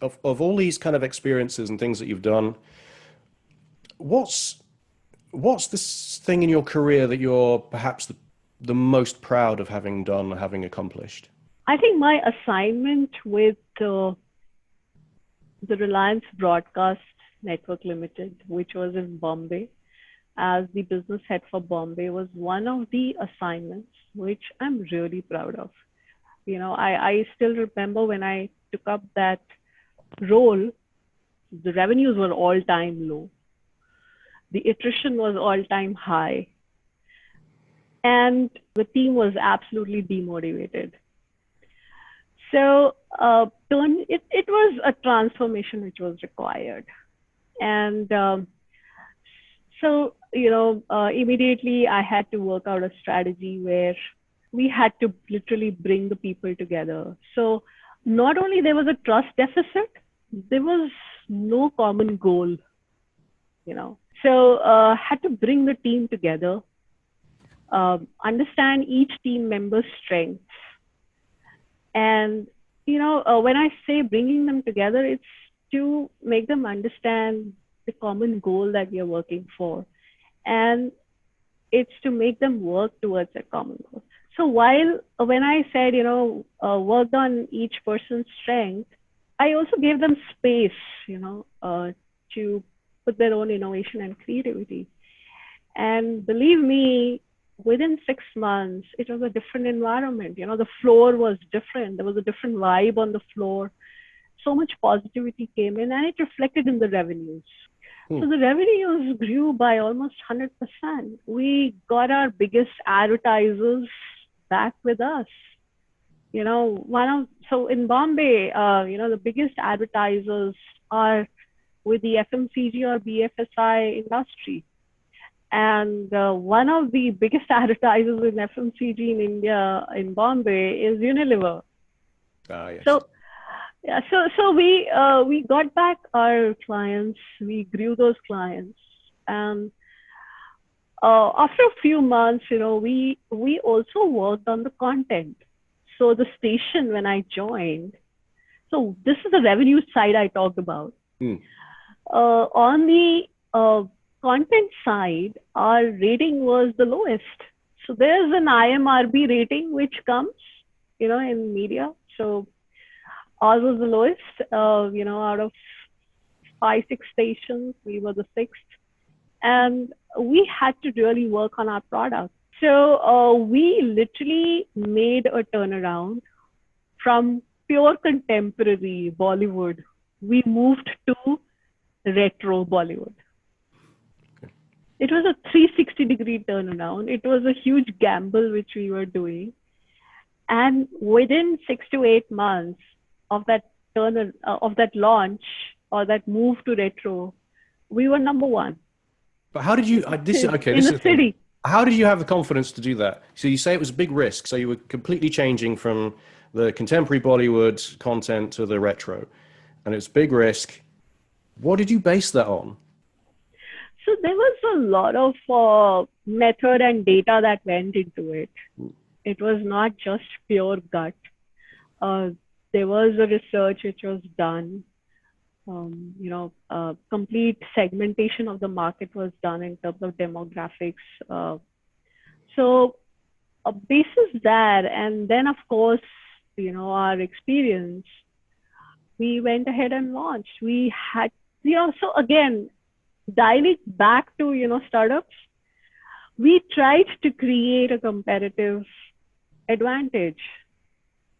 of all these kind of experiences and things that you've done, what's this thing in your career that you're perhaps the most proud of having done, having accomplished? I think my assignment with the Reliance Broadcast Network Limited, which was in Bombay, as the business head for Bombay, was one of the assignments which I'm really proud of. I still remember when I took up that role, the revenues were all-time low. The attrition was all-time high. And the team was absolutely demotivated. So it was a transformation which was required. And immediately I had to work out a strategy where we had to literally bring the people together. So not only there was a trust deficit, there was no common goal, So had to bring the team together, understand each team member's strengths. And, when I say bringing them together, it's to make them understand the common goal that we are working for. And it's to make them work towards a common goal. So when I said, worked on each person's strength, I also gave them space, to put their own innovation and creativity. And believe me, within 6 months, it was a different environment. The floor was different. There was a different vibe on the floor. So much positivity came in, and it reflected in the revenues. So the revenues grew by almost 100%. We got our biggest advertisers back with us. So in Bombay, the biggest advertisers are with the FMCG or BFSI industry. And one of the biggest advertisers in FMCG in India, in Bombay, is Unilever. Yes. So we got back our clients. We grew those clients, and after a few months, we also worked on the content. So the station, when I joined, so this is the revenue side I talked about. On the content side, our rating was the lowest. So there's an IMRB rating which comes, in media. So ours was the lowest, out of 5-6 stations, we were the 6th. And we had to really work on our product. So we literally made a turnaround from pure contemporary Bollywood. We moved to retro Bollywood. It was a 360-degree turnaround. It was a huge gamble which we were doing. And within 6 to 8 months of that launch or that move to retro, we were number one. But how did you, in the city. How did you have the confidence to do that? So you say it was a big risk. So you were completely changing from the contemporary Bollywood content to the retro. And it's big risk. What did you base that on? So there was a lot of method and data that went into it. It was not just pure gut. There was a research which was done. Complete segmentation of the market was done in terms of demographics. So basis that, and then of course, our experience, we went ahead and launched. We had, so again, dialing back to, startups, we tried to create a competitive advantage.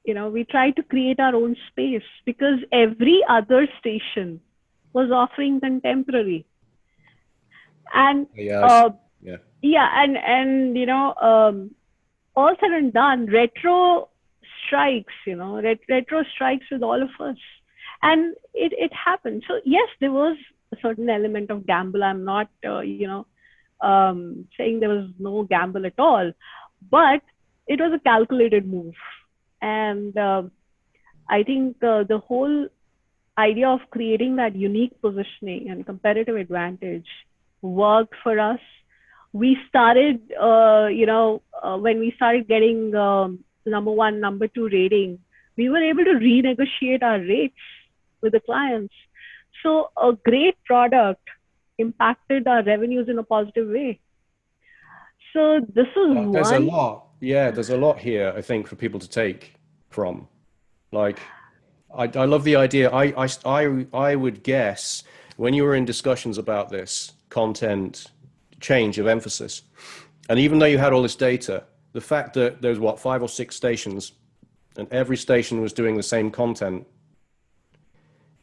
We tried to create our own space because every other station was offering contemporary. And all said and done, retro strikes, retro strikes with all of us. And it happened. So yes, there was a certain element of gamble. I'm not, saying there was no gamble at all, but it was a calculated move. And I think the whole idea of creating that unique positioning and competitive advantage worked for us. We started, when we started getting number 1, number 2 rating, we were able to renegotiate our rates with the clients. So a great product impacted our revenues in a positive way. So this is Well, there's a one. lot. Yeah, there's a lot here, I think, for people to take from. Like, I love the idea. I would guess when you were in discussions about this content change of emphasis, and even though you had all this data, the fact that there's what, 5 or 6 stations, and every station was doing the same content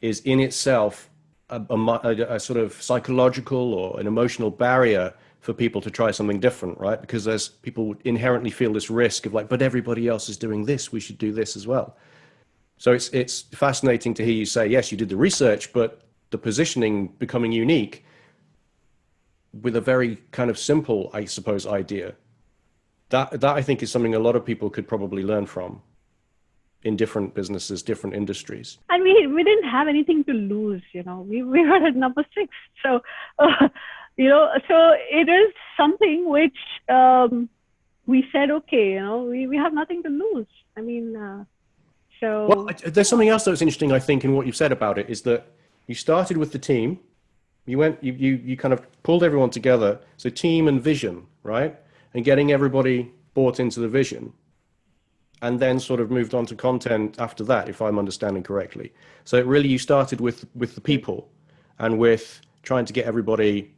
is in itself a sort of psychological or an emotional barrier for people to try something different, right? Because there's people inherently feel this risk of like, but everybody else is doing this, we should do this as well. So it's fascinating to hear you say, yes, you did the research, but the positioning becoming unique with a very kind of simple, I suppose, idea. That I think is something a lot of people could probably learn from in different businesses, different industries. And we didn't have anything to lose, we were at number 6. So so it is something which we said, okay, we have nothing to lose. I mean, Well, there's something else that's interesting, I think, in what you've said about it, is that you started with the team, you kind of pulled everyone together, so team and vision, right? And getting everybody bought into the vision, and then sort of moved on to content after that, if I'm understanding correctly. So it really, you started with the people and with trying to get everybody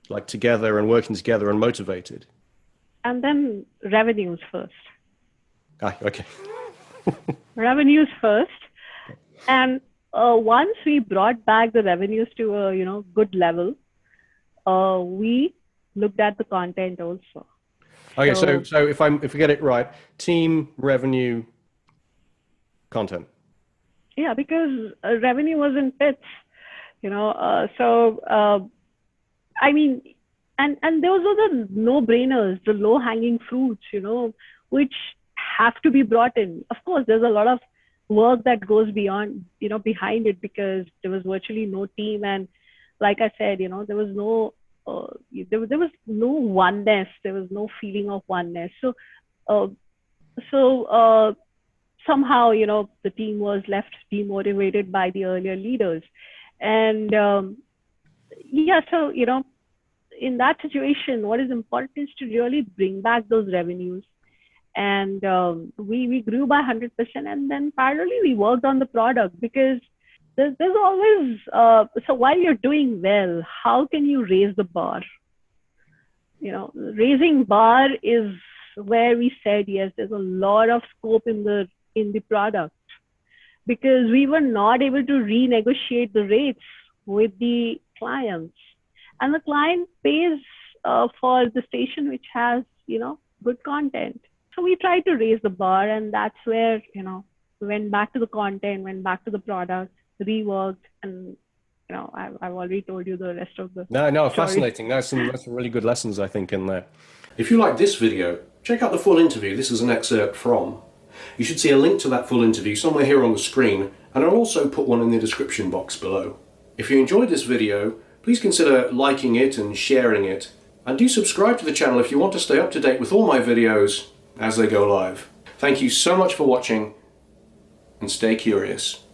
like together and working together and motivated. And then revenues first. Okay. Revenues first. And once we brought back the revenues to a good level, we looked at the content also. Okay, so if I get it right, team, revenue, content. Yeah, because revenue was in bits, I mean, and those are the no-brainers, the low-hanging fruits, which have to be brought in. Of course, there's a lot of work that goes beyond, behind it, because there was virtually no team, and like I said, there was no there was no oneness. There was no feeling of oneness. So somehow, the team was left demotivated by the earlier leaders. And yeah, so, in that situation, what is important is to really bring back those revenues. And we grew by 100%. And then parallelly, we worked on the product, because there's always, so while you're doing well, how can you raise the bar? Raising bar is where we said, yes, there's a lot of scope in the product, because we were not able to renegotiate the rates with the clients, and the client pays for the station which has, good content. So we tried to raise the bar, and that's where, we went back to the content, went back to the product, reworked, and I've already told you the rest of the No, story. fascinating. That's some really good lessons, I think, in there. If you like this video, check out the full interview. This is an excerpt from. You should see a link to that full interview somewhere here on the screen, and I'll also put one in the description box below. If you enjoyed this video, please consider liking it and sharing it, and do subscribe to the channel if you want to stay up to date with all my videos as they go live. Thank you so much for watching, and stay curious.